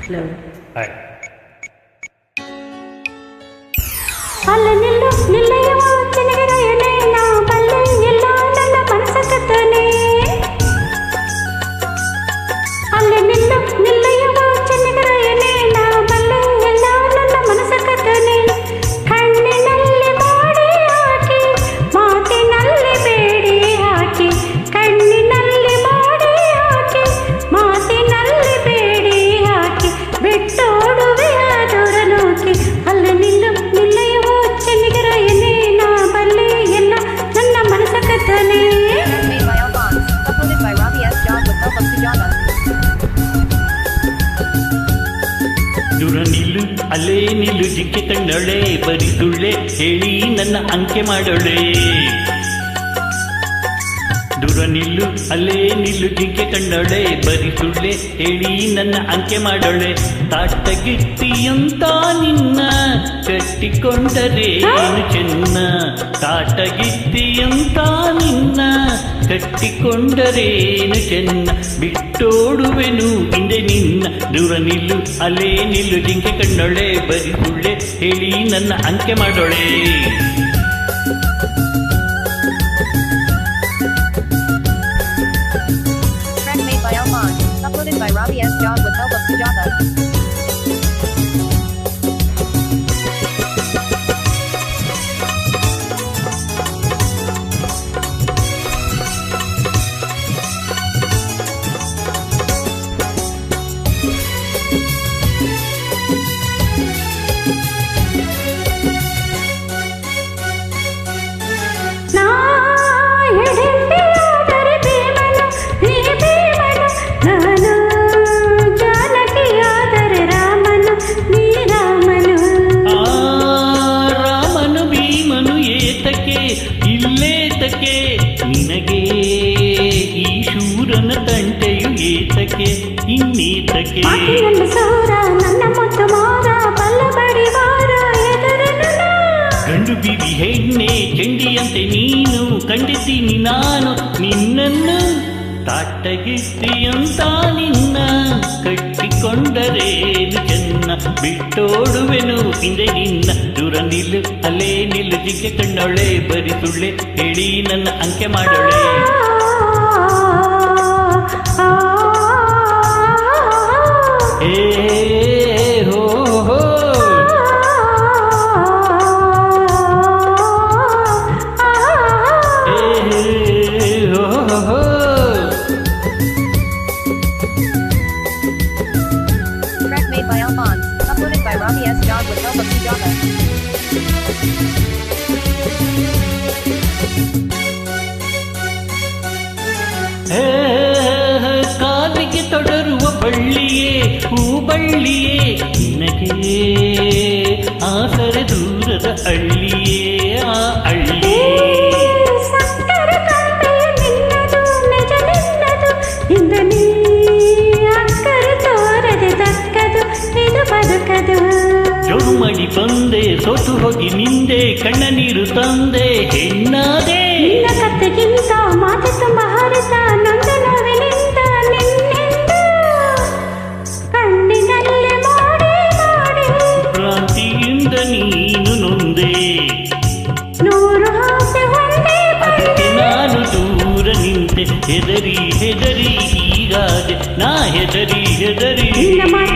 Hello hi. ಅಲ್ಲ ನಿಲ್ಲು ನಿಲ್ಲಯ್ಯವ ಚೆನ್ನಗಿರಯನೇ ನಾ ಬಲ್ಲೆ ಎಲ್ಲ ನನ್ನ ಮನಸ ಕತ್ತನೆ ಅಲ್ಲ ನಿಲ್ಲು ನಿಲ್ಲಯ್ಯವ ಚೆನ್ನಗಿರಯನೇ ನಾ ಬಲ್ಲೆ ಎಲ್ಲ ನನ್ನ ಮನಸ ಕತ್ತನೆ ಕಣ್ಣಿನಲ್ಲಿ ಮಾಡಿ ಹಾಕಿ ಮಾತಿನಲ್ಲಿ ಬೇಡಿ ಹಾಕಿ ಕಣ್ಣಿನಲ್ಲಿ ಮಾಡಿ ಹಾಕಿ ಮಾತಿನಲ್ಲಿ ಬೇಡಿ ಹಾಕಿ ಬಿಟ್ಟೋಡುವೆ ದೂರ ನೂಕಿ ಅಲ್ಲ ನಿಲ್ಲು ನಿಲ್ಲಯ್ಯವ ಚೆನ್ನಗಿರಯನೇ ನಾ ಬಲ್ಲೆ ಎಲ್ಲ ನನ್ನ ಮನಸ ಕತ್ತನೆ Made by Alphonse, uploaded by Robbie S. John with help of Sujata. ದೂರ ನಿಲ್ಲು ಅಲ್ಲೇ ನಿಲ್ಲು ಜಿಕ್ಕೆ ಕಣ್ಣೊಳೆ ಬರಿ ಸುಳ್ಳೆ ಹೇಳಿ ನನ್ನ ಅಂಕೆ ಮಾಡೋಳೆ. ದೂರ ನಿಲ್ಲು ಅಲ್ಲೇ ನಿಲ್ಲು ಜಿಂಕೆ ಕಣ್ಣೊಳೆ ಬರಿ ಸುಳ್ಳೆ ಹೇಳಿ ನನ್ನ ಅಂಕೆ ಮಾಡೋಳೆ. ತಾಟಗಿತ್ತಿಯಂತ ನಿನ್ನ ಕಟ್ಟಿಕೊಂಡರೆ ಏನು ಚೆನ್ನ ತಾಟಗಿತ್ತಿಯಂತ ನಿನ್ನ ಕಟ್ಟಿಕೊಂಡರೇನು ಚೆನ್ನ ಬಿಟ್ಟೋಡುವೆನು ಹಿಂದೆ ನಿನ್ನ. ದೂರ ನಿಲ್ಲು ಅಲ್ಲೇ ನಿಲ್ಲು ಜಿಂಕೆ ಕಣ್ಣೊಳೆ ಬರಿ ಸುಳ್ಳೆ ಹೇಳಿ ನನ್ನ ಅಂಕೆ ಮಾಡೋಳೆ. Track made by Alphonse, uploaded by Robbie S. John with help of Sujata. ನಾ ಹೆಂಡತಿಯಾದರೆ ಭೀಮನು ನೀ ಭೀಮನು ನಾನು ಜಾನಕಿಯಾದರೆ ರಾಮನು ನೀ ರಾಮನು. ಆ ರಾಮನು ಭೀಮನು ಏತಕ್ಕೆ ಇಲ್ಲೇತಕ್ಕೆ ನಿನಗೆ ಈ ಶೂರನ ತಂಟೆಯು ಏತಕ್ಕೆ ಇನ್ನೇತಕ್ಕೆ. ಮಾತಿನಲ್ಲಿ ಸೌರ ನನ್ನ ಮುತ್ತು ಮೋರ ಬಲ್ಲ ಬಡಿವಾರ ಎದುರಿನ ಗಂಡು ಬಿವಿ ಹೆಣ್ಣೆ ಚೆಂಡಿಯಂತೆ ನೀನು ಕಂಡಿದ್ದೀನಿ ನಾನು ನಿನ್ನನ್ನು. ತಾಟಗಿತ್ತಿಯಂತ ನಿನ್ನ ಕಟ್ಟಿಕೊಂಡರೇನು ಚೆನ್ನ ಬಿಟ್ಟೋಡುವೆನು ಹಿಂದೆ ನಿನ್ನ. ದೂರ ನಿಲ್ಲು ಅಲ್ಲೇ ನಿಲ್ಲು ಜಿಗ್ಗೆ ಕಣ್ಣೊಳೆ ಬರಿ ಸುಳ್ಳೆ ಹೇಳಿ ನನ್ನ ಅಂಕೆ ಮಾಡೋಳೆ. ಏ ಹೋ ಹೋ ಏ ಹೋ ಹೋ. Track made by Alphonse, uploaded by Robbie S. John with help of Sujata. ಹೇ, ಕಾಲಿಗೆ ತೊಡರುವ ಬಳ್ಳಿಯೇ ಹೂಬಳ್ಳಿಯೇ ನಿನಗೆ ಆಸರೆ ದೂರದ ಹಳ್ಳಿಯೇ ಆ ಹಳ್ಳಿಯೇ. ಸಕ್ಕರೆ ಕಂಪೆಯು ನಿನ್ನದು ನಿಜ ನಿನ್ನದು ಇಂದು ನೀ ಅಕ್ಕರೆ ತೋರದೆ ದಕ್ಕದು ಇದು ಬದುಕದು. ಜೋರು ಮಾಡಿ ಬಂದೆ ಸೋತು ಹೋಗಿ ನಿಂದೆ ಕಣ್ಣ ನೀರು ತಂದೆ ಹೆಣ್ಣಾದೆ. ನಿನ್ನ ಕತ್ತೆಗಿಂತ ಮಾತೆ ತುಂಬ ಹರಿತ ನೊಂದ ನೋವಿನಿಂದ ನಿನ್ನಿಂದ ಕಣ್ಣಿನಲ್ಲಿ ಮಾಡಿ ಮಾಡಿ ಭ್ರಾಂತಿಯಿಂದ ನೀನು ನೊಂದೆ. ನೂರು ಆಸೆ ಒಂದೇ ಅದಕ್ಕೆ ನಾನು ದೂರ ನಿಂತೆ ಹೆದರಿ ಹೆದರಿ ಹೀಗಾದೆ ನಾ ಹೆದರಿ ಹೆದರಿ. ನಿನ್ನ ಮಾತು